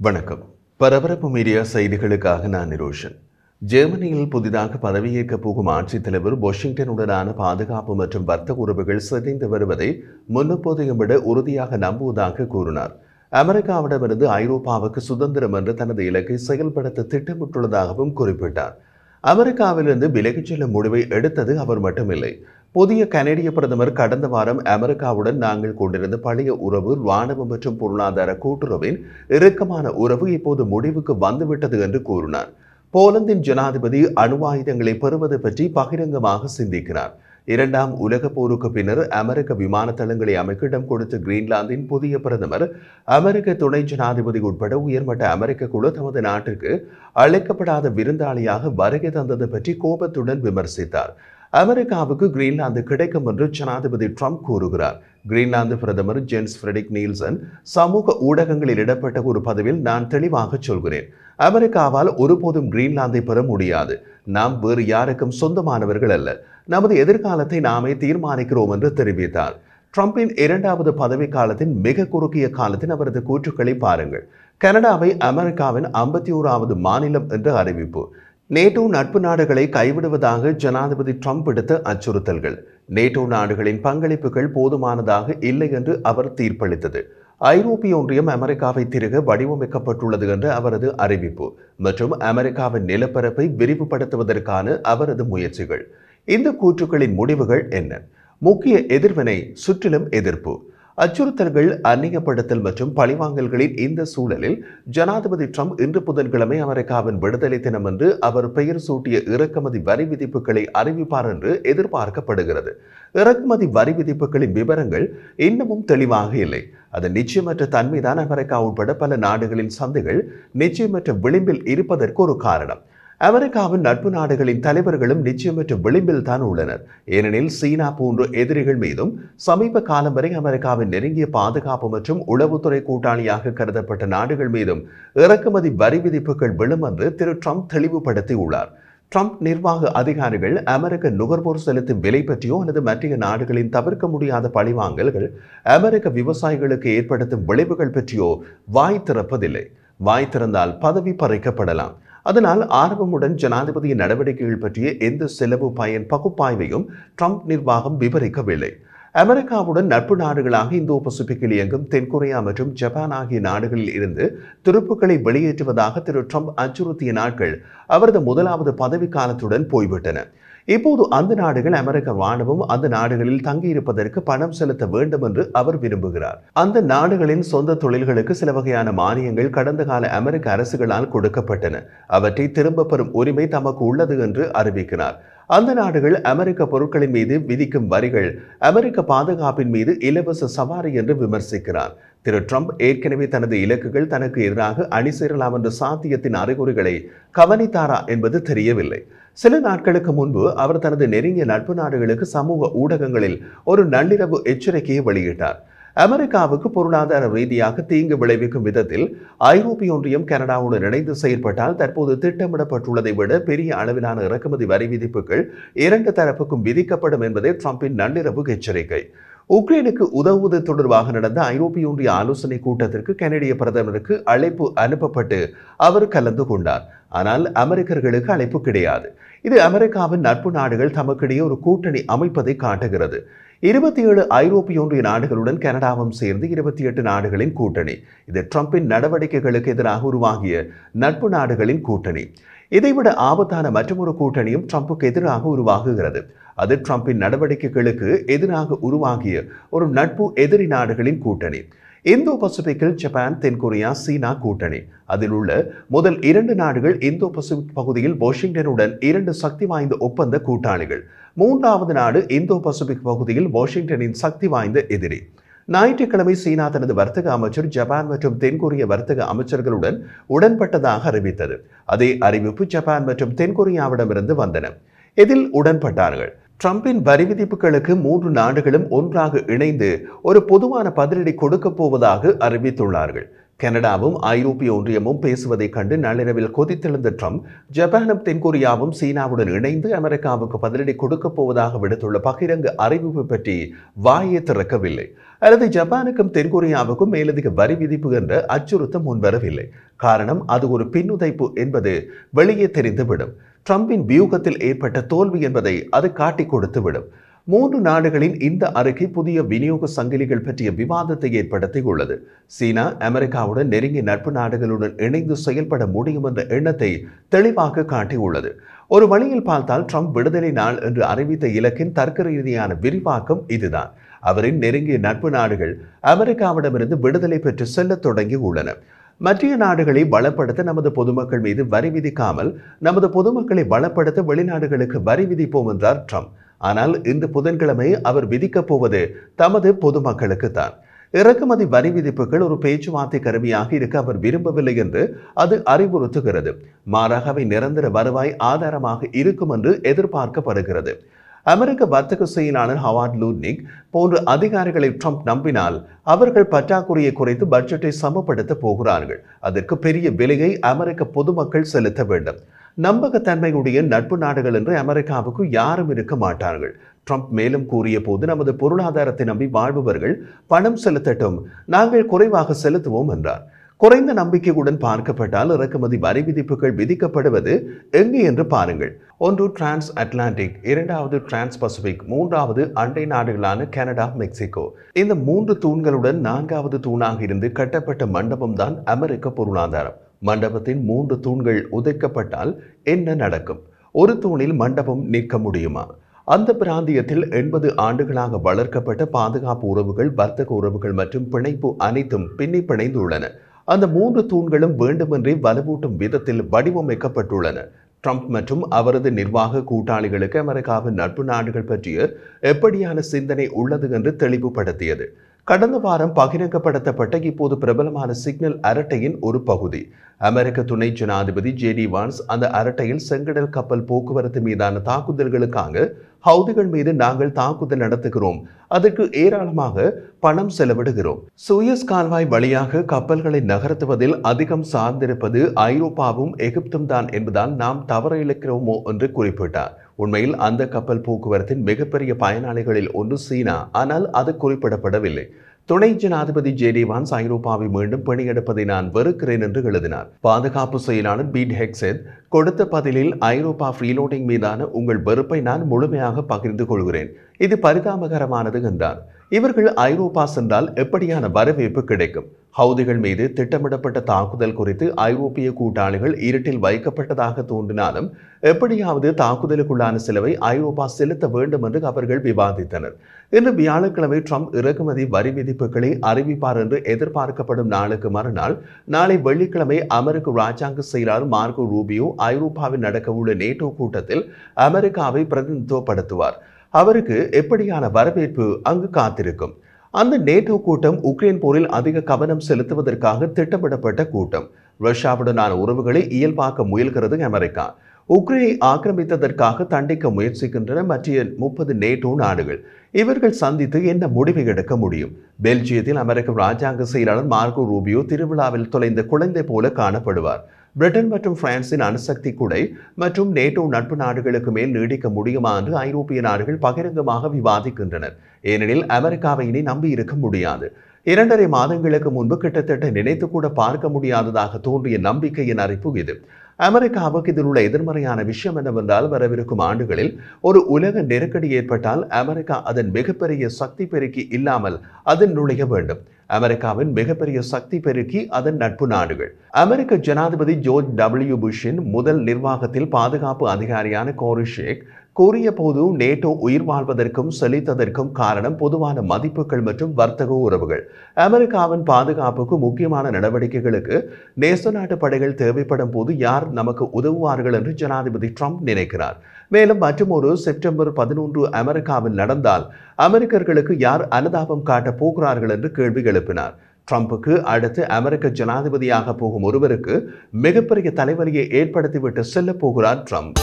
வணக்கம். பரபரப்பு மீடியா செய்திகளுக்காக நான் நிரோஷன். ஜெர்மனியில் புதிதாக பதவியேற்க போகும் ஆட்சித் தலைவர் வாஷிங்டனுடனான பாதுகாப்பு மற்றும் வர்த்தக உறவுகள் சிதைந்து வருவதை முன்னெப்போதைய விட உறுதியாக நம்புவதாக கூறினார். அமெரிக்காவிடமிருந்து ஐரோப்பாவுக்கு சுதந்திரம் என்ற தனது இலக்கை செயல்படுத்த திட்டமிட்டுள்ளதாகவும் குறிப்பிட்டார். அமெரிக்காவிலிருந்து விலகிச் செல்லும் முடிவை எடுத்தது அவர் மட்டுமில்லை. புதிய கனேடிய பிரதமர் கடந்த வாரம் அமெரிக்காவுடன் நாங்கள் கொண்டிருந்த பழைய உறவு, இராணுவ மற்றும் பொருளாதார கூட்டுறவின் இறுக்கமான உறவு இப்போது முடிவுக்கு வந்துவிட்டது என்று கூறினார். போலந்தின் ஜனாதிபதி அணு ஆயுதங்களை பெறுவது பற்றி பகிரங்கமாக சிந்திக்கிறார். இரண்டாம் உலக போருக்கு பின்னர் அமெரிக்க விமான தளங்களை அமைக்க இடம் கொடுத்த கிரீன்லாந்தின் புதிய பிரதமர் அமெரிக்க துணை ஜனாதிபதி உட்பட உயர்மட்ட அமெரிக்க குழு தமது நாட்டிற்கு அழைக்கப்படாத விருந்தாளியாக வருகை தந்தது பற்றி கோபத்துடன் விமர்சித்தார். அமெரிக்காவுக்கு கிரீன்லாந்து கிடைக்கும் என்று ஜனாதிபதி ட்ரம்ப் கூறுகிறார். கிரீன்லாந்து பிரதமர் ஜென்ஸ் ஃப்ரெடிக் நீல்சன் சமூக ஊடகங்களில் இடப்பட்ட ஒரு பதிவில், நான் தெளிவாக சொல்கிறேன், அமெரிக்காவால் ஒருபோதும் கிரீன்லாந்தை பெற முடியாது. நாம் வேறு யாருக்கும் சொந்தமானவர்கள் அல்ல. நமது எதிர்காலத்தை நாமே தீர்மானிக்கிறோம் என்று தெரிவித்தார். ட்ரம்பின் இரண்டாவது பதவி காலத்தின் மிக குறுகிய காலத்தின் அவரது கூற்றுக்களை பாருங்கள். கனடாவை அமெரிக்காவின் 51வது மாநிலம் என்ற அறிவிப்பு. நேட்டோ நட்பு நாடுகளை கைவிடுவதாக ஜனாதிபதி ட்ரம்ப் விடுத்த அச்சுறுத்தல்கள். நேட்டோ நாடுகளின் பங்களிப்புகள் போதுமானதாக இல்லை என்று அவர் தீர்ப்பளித்தது. ஐரோப்பிய ஒன்றியம் அமெரிக்காவை திருக வடிவமைக்கப்பட்டுள்ளது என்ற அவரது அறிவிப்பு மற்றும் அமெரிக்காவின் நிலப்பரப்பை விரிவுபடுத்துவதற்கான அவரது முயற்சிகள். இந்த கூற்றுக்களின் முடிவுகள் என்ன? முக்கிய எதிர்வினை சுற்றிலும் எதிர்ப்பு, அச்சுறுத்தல்கள், அந்நியப்படுத்தல் மற்றும் பழிவாங்கல்களின் இந்த சூழலில் ஜனாதிபதி ட்ரம்ப் இன்று புதன்கிழமை அமெரிக்காவின் விடுதலை தினம் என்று அவர் பெயர் சூட்டிய இறக்குமதி வரி விதிப்புகளை அறிவிப்பார் என்று எதிர்பார்க்கப்படுகிறது. இறக்குமதி வரி விதிப்புகளின் விவரங்கள் இன்னமும் தெளிவாக இல்லை. அதன் நிச்சயமற்ற தன்மைதான் அமெரிக்கா உட்பட பல நாடுகளின் சந்தைகள் நிச்சயமற்ற விளிம்பில் இருப்பதற்கு ஒரு காரணம். அமெரிக்காவின் நட்பு நாடுகளின் தலைவர்களும் நிச்சயமற்ற விளிம்பில் தான் உள்ளனர். ஏனெனில் சீனா போன்ற எதிரிகள் மீதும் சமீப காலம் வரை அமெரிக்காவின் நெருங்கிய பாதுகாப்பு மற்றும் உளவுத்துறை கூட்டாளியாக கருதப்பட்ட நாடுகள் மீதும் இறக்குமதி வரி விதிப்புகள் விழும் என்று திரு ட்ரம்ப் தெளிவுபடுத்தியுள்ளார். ட்ரம்ப் நிர்வாக அதிகாரிகள் அமெரிக்க நுகர்வோர் செலுத்தும் விலை பற்றியோ அல்லது மற்ற நாடுகளின் தவிர்க்க முடியாத பழிவாங்கல்கள் அமெரிக்க விவசாயிகளுக்கு ஏற்படுத்தும் விளைவுகள் பற்றியோ வாய் திறப்பதில்லை. வாய் திறந்தால் பதவி பறிக்கப்படலாம். அதனால் ஆர்வமுடன் ஜனாதிபதியின் நடவடிக்கைகள் பற்றிய எந்த செலவு பயன் பகுப்பாய்வையும் ட்ரம்ப் நிர்வாகம் விவரிக்கவில்லை. அமெரிக்காவுடன் நட்பு நாடுகளாக இந்தோ பசிபிக்கில் இயங்கும் தென்கொரியா மற்றும் ஜப்பான் ஆகிய நாடுகளில் இருந்து துருப்புக்களை வெளியேற்றுவதாக திரு ட்ரம்ப் அச்சுறுத்திய நாட்கள் அவரது முதலாவது பதவி காலத்துடன் போய்விட்டன. இப்போது அந்த நாடுகள் அமெரிக்க ராணுவம் அந்த நாடுகளில் தங்கியிருப்பதற்கு பணம் செலுத்த வேண்டும் என்று அவர் விரும்புகிறார். அந்த நாடுகளின் சொந்த தொழில்களுக்கு சில வகையான மானியங்கள் கடந்த கால அமெரிக்க அரசுகளால் கொடுக்கப்பட்டன. அவற்றை திரும்ப பெறும் உரிமை தமக்கு உள்ளது என்று அறிவிக்கிறார். அந்த நாடுகள் அமெரிக்க பொருட்களின் மீது விதிக்கும் வரிகள் அமெரிக்க பாதுகாப்பின் மீது இலவச சவாரி என்று விமர்சிக்கிறார். திரு ட்ரம்ப் ஏற்கனவே தனது இலக்குகள் தனக்கு எதிராக அணி சேரலாம் என்ற சாத்தியத்தின் அறிகுறிகளை கவனித்தாரா என்பது தெரியவில்லை. சில நாட்களுக்கு முன்பு அவர் தனது நெருங்கிய நட்பு நாடுகளுக்கு சமூக ஊடகங்களில் ஒரு நள்ளிரவு எச்சரிக்கையை வெளியிட்டார். அமெரிக்காவுக்கு பொருளாதார ரீதியாக தீங்கு விளைவிக்கும் விதத்தில் ஐரோப்பிய ஒன்றியம் கனடாவுடன் இணைந்து செயல்பட்டால் தற்போது திட்டமிடப்பட்டுள்ளதை விட பெரிய அளவிலான இறக்குமதி வரி விதிப்புகள் இரண்டு தரப்புக்கும் விதிக்கப்படும் என்பதே ட்ரம்பின் நள்ளிரவு எச்சரிக்கை. உக்ரைனுக்கு உதவுவது தொடர்பாக நடந்த ஐரோப்பிய ஒன்றிய ஆலோசனை கூட்டத்திற்கு கனடிய பிரதமருக்கு அழைப்பு அனுப்பப்பட்டு அவர் கலந்து கொண்டார். ஆனால் அமெரிக்கர்களுக்கு அழைப்பு கிடையாது. இது அமெரிக்காவின் நட்பு நாடுகள் தமக்கிடையே ஒரு கூட்டணி அமைப்பதை காட்டுகிறது. 27 ஐரோப்பிய ஒன்றிய நாடுகளுடன் கனடாவும் சேர்ந்து 28 நாடுகளின் கூட்டணி. இது ட்ரம்பின் நடவடிக்கைகளுக்கு எதிராக உருவாகிய நட்பு நாடுகளின் கூட்டணி. இதைவிட ஆபத்தான மற்றொரு கூட்டணியும் ட்ரம்புக்கு எதிராக உருவாகுகிறது. அது ட்ரம்பின் நடவடிக்கைகளுக்கு எதிராக உருவாகிய ஒரு நட்பு எதிரி நாடுகளின் கூட்டணி. இந்தோ பசிபிக்கில் ஜப்பான், தென்கொரியா, சீனா கூட்டணி. அதில் உள்ள முதல் 2 நாடுகள் இந்தோ பசிபிக் பகுதியில் வாஷிங்டனுடன் 2 சக்தி வாய்ந்த ஒப்பந்த கூட்டாளிகள். 3வது நாடு இந்தோ பசிபிக் பகுதியில் வாஷிங்டனின் சக்தி வாய்ந்த எதிரி. ஞாயிற்றுக்கிழமை சீனா தனது வர்த்தக அமைச்சர் ஜப்பான் மற்றும் தென்கொரிய வர்த்தக அமைச்சர்களுடன் உடன்பட்டதாக அறிவித்தது. அதே அறிவிப்பு ஜப்பான் மற்றும் தென்கொரியாவிடமிருந்து வந்தன. இதில் உடன்பட்டார்கள். ட்ரம்பின் வரி விதிப்புகளுக்கு 3 நாடுகளும் ஒன்றாக இணைந்து ஒரு பொதுவான பதிலடி கொடுக்க போவதாக அறிவித்துள்ளார்கள். கனடாவும் ஐரோப்பிய ஒன்றியமும் பேசுவதைக் கண்டு நள்ளிரவில் கொதித்தெழுந்த ட்ரம்ப் ஜப்பானும் தென்கொரியாவும் சீனாவுடன் இணைந்து அமெரிக்காவுக்கு பதிலடி கொடுக்கப் போவதாக விடுத்துள்ள பகிரங்க அறிவிப்பு பற்றி வாயை திறக்கவில்லை. அல்லது ஜப்பானுக்கும் தென்கொரியாவுக்கும் மேலதிக வரி விதிப்பு என்ற அச்சுறுத்தம் முன்வரவில்லை. காரணம், அது ஒரு பின்னுதைப்பு என்பது வெளியே தெரிந்துவிடும். ட்ரம்பின் வியூகத்தில் ஏற்பட்ட தோல்வி என்பதை அது காட்டிக் கொடுத்துவிடும். 3 நாடுகளின் இந்த அறிக்கை புதிய விநியோக சங்கிலிகள் பற்றிய விவாதத்தை ஏற்படுத்தியுள்ளது. சீனா அமெரிக்காவுடன் நெருங்கிய நட்பு நாடுகளுடன் இணைந்து செயல்பட முடியும் என்ற எண்ணத்தை தெளிவாக காட்டியுள்ளது. ஒரு வழியில் பார்த்தால் ட்ரம்ப் விடுதலை நாள் என்று அறிவித்த இலக்கின் தர்க்க ரீதியான விரிவாக்கம் இதுதான். அவரின் நெருங்கிய நட்பு நாடுகள் அமெரிக்காவிடமிருந்து விடுதலை பெற்று செல்ல தொடங்கி உள்ளன. மற்ற நாடுகளை பலப்படுத்த நமது பொதுமக்கள் மீது வரி விதிக்காமல் நமது பொதுமக்களை பலப்படுத்த வெளிநாடுகளுக்கு வரி விதிப்போம் என்றார் ட்ரம்ப். ஆனால் இந்த புதன்கிழமை அவர் விதிக்கப் போவது தமது பொதுமக்களுக்கு தான். இறக்குமதி வரி விதிப்புகள் ஒரு பேச்சுவார்த்தை கருவியாக இருக்க அவர் விரும்பவில்லை என்று அது அறிவுறுத்துகிறது. மாறாக அவை நிரந்தர வருவாய் ஆதாரமாக இருக்கும் என்று எதிர்பார்க்கப்படுகிறது. அமெரிக்க வர்த்தக செயலாளர் ஹவார்ட் லூட்னிக் போன்ற அதிகாரிகளை ட்ரம்ப் நம்பினால் அவர்கள் பற்றாக்குறையை குறைத்து பட்ஜெட்டை சமப்படுத்த போகிறார்கள். அதற்கு பெரிய விலையை அமெரிக்க பொதுமக்கள் செலுத்த வேண்டும். நம்பகத்தன்மையுடைய நட்பு நாடுகள் என்று அமெரிக்காவுக்கு யாரும் இருக்க மாட்டார்கள். ட்ரம்ப் மேலும் கூறிய போது, நமது பொருளாதாரத்தை நம்பி வாழ்பவர்கள் பணம் செலுத்தட்டும், நாங்கள் குறைவாக செலுத்துவோம் என்றார். குறைந்த நம்பிக்கையுடன் பார்க்கப்பட்டால் இறக்குமதி வரி விதிப்புகள் விதிக்கப்படுவது எங்கே என்று பாருங்கள். ஒன்று டிரான்ஸ் அட்லாண்டிக், இரண்டாவது டிரான்ஸ் பசிபிக், மூன்றாவது அண்டை நாடுகளான கனடா, மெக்சிகோ. இந்த 3 தூண்களுடன் 4வது தூணாக இருந்து கட்டப்பட்ட மண்டபம் தான் அமெரிக்க பொருளாதாரம். மண்டபத்தின் 3 தூண்கள் உதைக்கப்பட்டால் என்ன நடக்கும்? ஒரு தூணில் மண்டபம் நிற்க முடியுமா? அந்த பிராந்தியத்தில் 80 ஆண்டுகளாக வளர்க்கப்பட்ட பாதுகாப்பு உறவுகள், வர்த்தக உறவுகள் மற்றும் பிணைப்பு அனைத்தும் பின்னி பிணைந்துள்ளன. அந்த 3 தூண்களும் வேண்டுமென்றே வலுவூட்டும் விதத்தில் வடிவமைக்கப்பட்டுள்ளன. ட்ரம்ப் மற்றும் அவரது நிர்வாக கூட்டாளிகளுக்கு அமெரிக்காவின் நட்பு நாடுகள் பற்றிய எப்படியான சிந்தனை உள்ளது என்று தெளிவுபடுத்தியது. கடந்த வாரம் பகிரங்கப்படுத்தப்பட்ட இப்போது பிரபலமான சிக்னல் அரட்டையின் ஒரு பகுதி. அமெரிக்க துணை ஜனாதிபதி ஜே.டி. வான்ஸ் அந்த அரட்டையில் செங்கடல் கப்பல் போக்குவரத்து மீதான தாக்குதல்களுக்காக ஹவுதிகள் மீது நாங்கள் தாக்குதல் நடத்துகிறோம், அதற்கு ஏராளமாக பணம் செலவிடுகிறோம், சூயஸ் கால்வாய் வழியாக கப்பல்களை நகர்த்துவதில் அதிகம் சார்ந்திருப்பது ஐரோப்பாவும் எகிப்தும் தான் என்பதால் நாம் தவறிழைக்கிறோமோ என்று குறிப்பிட்டார். உண்மையில் அந்த கப்பல் போக்குவரத்தின் மிகப்பெரிய பயனாளிகளில் ஒன்று சீனா, ஆனால் அது குறிப்பிடப்படவில்லை. துணை ஜனாதிபதி ஜே.டி. வான்ஸ் ஐரோப்பாவை மீண்டும் பணியெடுப்பதை நான் வெறுக்கிறேன் என்று எழுதினார். பாதுகாப்பு செயலாளர் பீட் ஹெக்ஸெட் கொடுத்த பதிலில், ஐரோப்பா ஃப்ரீலோடிங் மீதான உங்கள் வெறுப்பை நான் முழுமையாக பகிர்ந்து கொள்கிறேன், இது பரிதாபகரமானது என்றார். இவர்கள் ஐரோப்பா சென்றால் எப்படியான வரவேற்பு கிடைக்கும்? ஹவுதிகள் மீது திட்டமிடப்பட்ட தாக்குதல் குறித்து ஐரோப்பிய கூட்டாளிகள் இருட்டில் வைக்கப்பட்டதாக தோன்றினாலும் எப்படியாவது தாக்குதலுக்குள்ளான செலவை ஐரோப்பா செலுத்த வேண்டும் என்று அவர்கள் விவாதித்தனர். இன்று வியாழக்கிழமை ட்ரம்ப் இறக்குமதி வரி விதிப்புகளை அறிவிப்பார் என்று எதிர்பார்க்கப்படும் நாளுக்கு மறுநாள் நாளை வெள்ளிக்கிழமை அமெரிக்க ராஜாங்க செயலாளர் மார்கோ ரூபியோ ஐரோப்பாவில் நடக்கவுள்ள நேட்டோ கூட்டத்தில் அமெரிக்காவை பிரதிநிதித்துவப்படுத்துவார். அவருக்கு எப்படியான வரவேற்பு அங்கு காத்திருக்கும்? அந்த நேட்டோ கூட்டம் உக்ரைன் போரில் அதிக கவனம் செலுத்துவதற்காக திட்டமிடப்பட்ட கூட்டம். ரஷ்யாவுடனான உறவுகளை இயல்பாக்க முயல்கிறது அமெரிக்கா. உக்ரைனை ஆக்கிரமித்ததற்காக தண்டிக்க முயற்சிக்கின்றன மற்ற 30 நேட்டோ நாடுகள். இவர்கள் சந்தித்து என்ன முடிவை எடுக்க முடியும்? பெல்ஜியத்தில் அமெரிக்க ராஜாங்க செயலாளர் மார்கோ ரூபியோ திருவிழாவில் தொலைந்த குழந்தை போல காணப்படுவார். பிரிட்டன் மற்றும் பிரான்சின் அணுசக்தி குடை மற்றும் நேட்டோ நட்பு நாடுகளுக்கு மேல் நீடிக்க முடியுமா என்று ஐரோப்பிய நாடுகள் பகிரங்கமாக விவாதிக்கின்றனர். ஏனெனில் அமெரிக்காவை இனி நம்பி இருக்க முடியாது. 2.5 மாதங்களுக்கு முன்பு கிட்டத்தட்ட நினைத்து கூட பார்க்க முடியாததாக தோன்றிய நம்பிக்கையின் அறிப்பு இது. அமெரிக்காவுக்கு இதில் உள்ள எதிர்மறையான விஷயம் என்னவென்றால், வரவிருக்கும் ஆண்டுகளில் ஒரு உலக நெருக்கடி ஏற்பட்டால் அமெரிக்கா அதன் மிகப்பெரிய சக்தி பெருக்கி இல்லாமல் அதன் நுழைய வேண்டும். அமெரிக்காவின் மிகப்பெரிய சக்தி பெருக்கி அதன் நட்பு நாடுகள். அமெரிக்க ஜனாதிபதி ஜோர்ஜ் டபிள்யூ புஷ்ஷின் முதல் நிர்வாகத்தில் பாதுகாப்பு அதிகாரியான கோரி ஷேக் கூறிய போது, நேட்டோ உயிர் வாழ்வதற்கும் செழித்ததற்கும் காரணம் பொதுவான மதிப்புகள் மற்றும் வர்த்தக உறவுகள். அமெரிக்காவின் பாதுகாப்புக்கு முக்கியமான நடவடிக்கைகளுக்கு நேச நாட்டு படைகள் தேவைப்படும் போது யார் நமக்கு உதவுவார்கள் என்று ஜனாதிபதி ட்ரம்ப் நினைக்கிறார். மேலும் மற்றொரு செப்டம்பர் 11 அமெரிக்காவில் நடந்தால் அமெரிக்கர்களுக்கு யார் அனுதாபம் காட்டப் போகிறார்கள் என்று கேள்வி எழுப்பினார். ட்ரம்புக்கு அடுத்து அமெரிக்க ஜனாதிபதியாக போகும் ஒருவருக்கு மிகப்பெரிய தலைவலியை ஏற்படுத்திவிட்டு செல்ல போகிறார் ட்ரம்ப்.